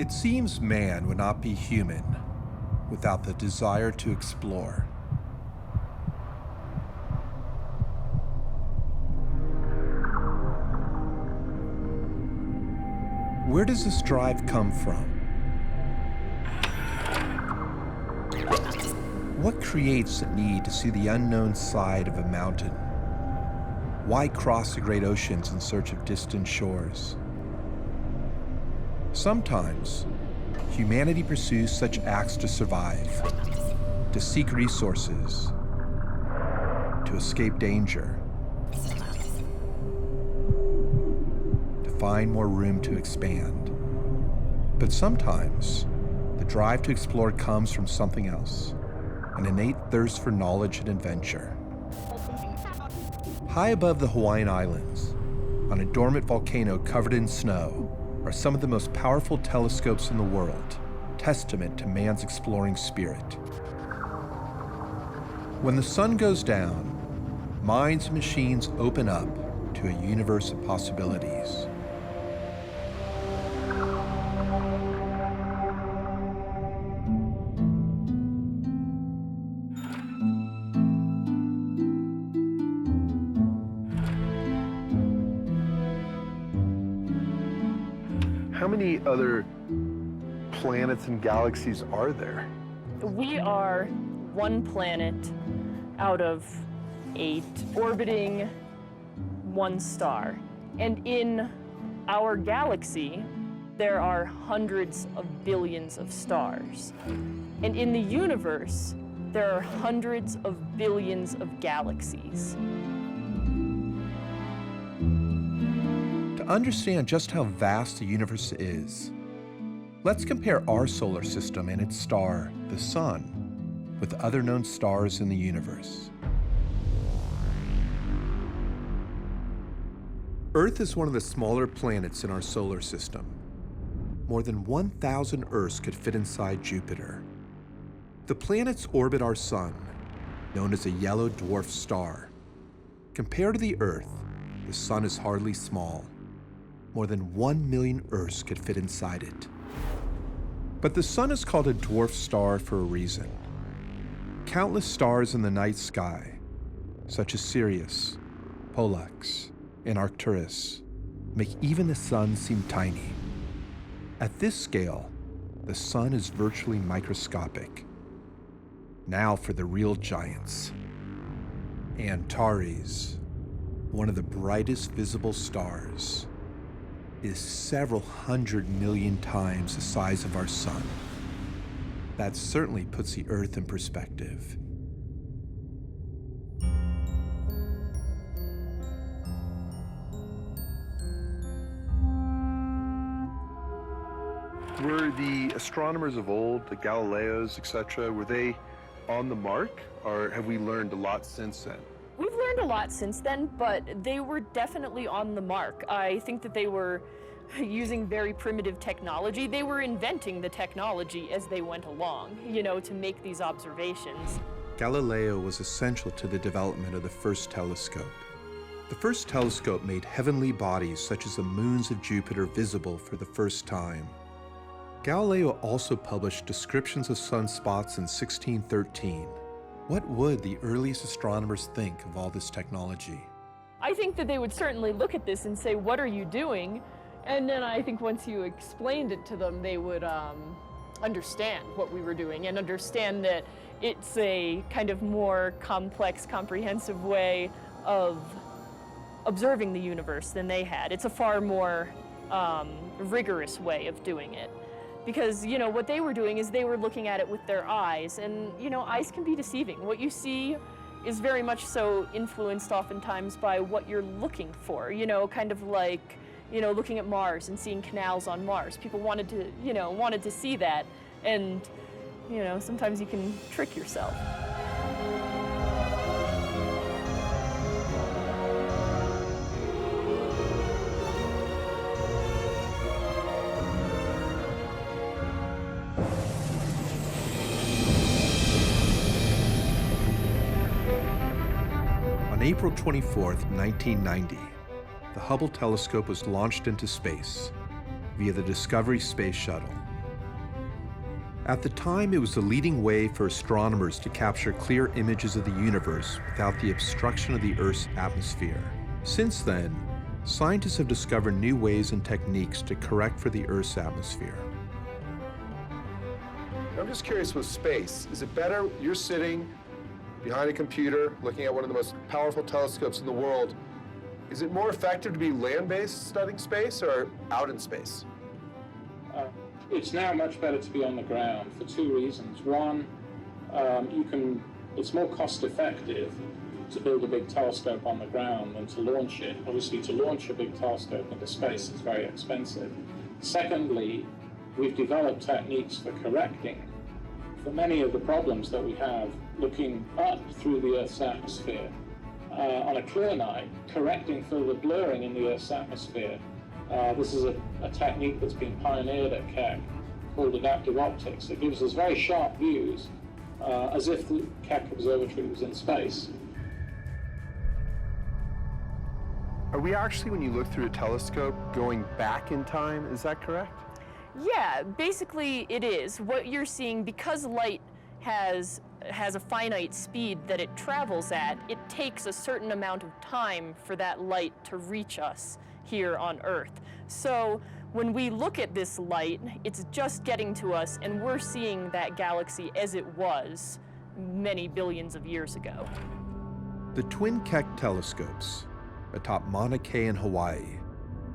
It seems man would not be human without the desire to explore. Where does this drive come from? What creates the need to see the unknown side of a mountain? Why cross the great oceans in search of distant shores? Sometimes, humanity pursues such acts to survive, to seek resources, to escape danger, to find more room to expand. But sometimes, the drive to explore comes from something else, an innate thirst for knowledge and adventure. High above the Hawaiian Islands, on a dormant volcano covered in snow, are some of the most powerful telescopes in the world, testament to man's exploring spirit. When the sun goes down, minds and machines open up to a universe of possibilities. How many other planets and galaxies are there? We are one planet out of 8 orbiting one star. And in our galaxy, there are hundreds of billions of stars. And in the universe, there are hundreds of billions of galaxies. To understand just how vast the universe is, let's compare our solar system and its star, the Sun, with other known stars in the universe. Earth is one of the smaller planets in our solar system. More than 1,000 Earths could fit inside Jupiter. The planets orbit our Sun, known as a yellow dwarf star. Compared to the Earth, the Sun is hardly small. More than 1 million Earths could fit inside it. But the Sun is called a dwarf star for a reason. Countless stars in the night sky, such as Sirius, Pollux, and Arcturus, make even the Sun seem tiny. At this scale, the Sun is virtually microscopic. Now for the real giants. Antares, one of the brightest visible stars, is several 100 million times the size of our Sun. That certainly puts the Earth in perspective. Were the astronomers of old, the Galileos, etc., were they on the mark, or have we learned a lot since then? We've learned a lot since then, but they were definitely on the mark. I think that they were using very primitive technology. They were inventing the technology as they went along, to make these observations. Galileo was essential to the development of the first telescope. The first telescope made heavenly bodies such as the moons of Jupiter visible for the first time. Galileo also published descriptions of sunspots in 1613. What would the earliest astronomers think of all this technology? I think that they would certainly look at this and say, "What are you doing?" And then I think once you explained it to them, they would understand what we were doing and understand that it's a kind of more complex, comprehensive way of observing the universe than they had. It's a far more rigorous way of doing it. Because, what they were doing is they were looking at it with their eyes, and, eyes can be deceiving. What you see is very much so influenced oftentimes by what you're looking for, kind of like, looking at Mars and seeing canals on Mars. People wanted to see that, and, sometimes you can trick yourself. On April 24th, 1990, the Hubble telescope was launched into space via the Discovery space shuttle. At the time, it was the leading way for astronomers to capture clear images of the universe without the obstruction of the Earth's atmosphere. Since then, scientists have discovered new ways and techniques to correct for the Earth's atmosphere. I'm just curious with space, is it better you're sitting behind a computer looking at one of the most powerful telescopes in the world? Is it more effective to be land-based studying space or out in space? It's now much better to be on the ground for two reasons. One, it's more cost effective to build a big telescope on the ground than to launch it. Obviously, to launch a big telescope into space is very expensive. Secondly, we've developed techniques for correcting for many of the problems that we have looking up through the Earth's atmosphere. On a clear night, correcting for the blurring in the Earth's atmosphere. This is a technique that's been pioneered at Keck called adaptive optics. It gives us very sharp views, as if the Keck Observatory was in space. Are we actually, when you look through a telescope, going back in time? Is that correct? Yeah, basically it is. What you're seeing, because light has a finite speed that it travels at, it takes a certain amount of time for that light to reach us here on Earth. So when we look at this light, it's just getting to us, and we're seeing that galaxy as it was many billions of years ago. The twin Keck telescopes atop Mauna Kea in Hawaii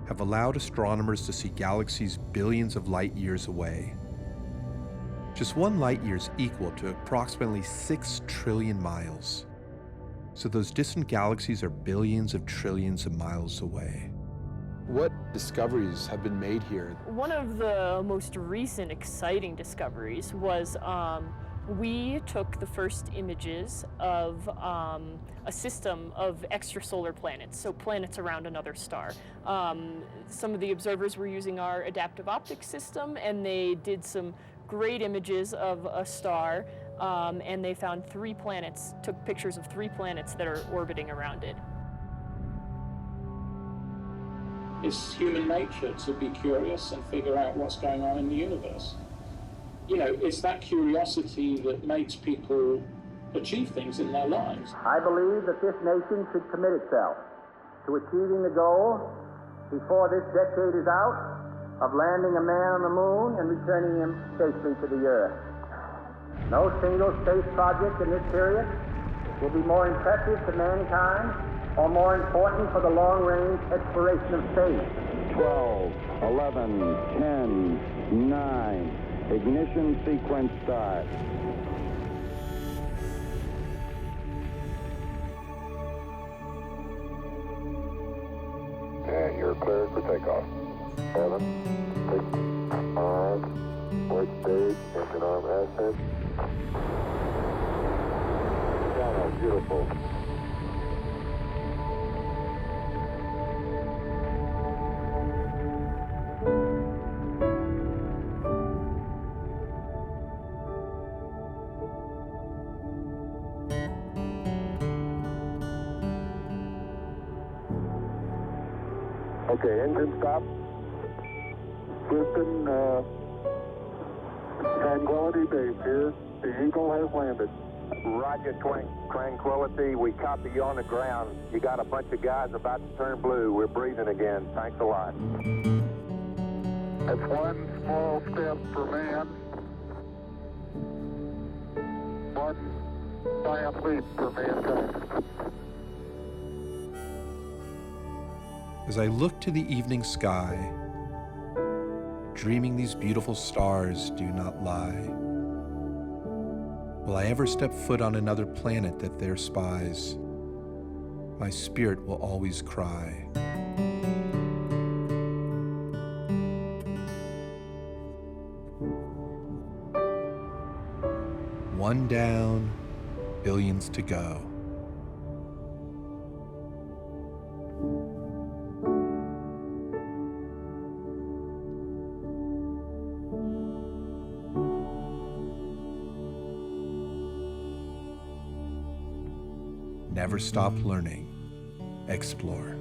have allowed astronomers to see galaxies billions of light years away. Just one light year is equal to approximately 6 trillion miles. So those distant galaxies are billions of trillions of miles away. What discoveries have been made here? One of the most recent exciting discoveries was we took the first images of a system of extrasolar planets, so planets around another star. Some of the observers were using our adaptive optics system, and they did some great images of a star, and they found 3 planets, took pictures of 3 planets that are orbiting around it. It's human nature to be curious and figure out what's going on in the universe. You know, it's that curiosity that makes people achieve things in their lives. I believe that this nation should commit itself to achieving the goal before this decade is out of landing a man on the moon and returning him safely to the Earth. No single space project in this period will be more impressive to mankind or more important for the long-range exploration of space. 12, 11, 10, 9, ignition sequence start. And you're cleared for takeoff. 7, 6, 5, wait stage, engine arm ascent. Yeah, beautiful. Okay, engine stop. Houston, Tranquility Base here. The Eagle has landed. Roger, Tranquility. We copy you on the ground. You got a bunch of guys about to turn blue. We're breathing again. Thanks a lot. That's one small step for man, one giant leap for mankind. As I look to the evening sky, dreaming these beautiful stars do not lie, will I ever step foot on another planet that there spies? My spirit will always cry. One down, billions to go. Never stop learning. Explore.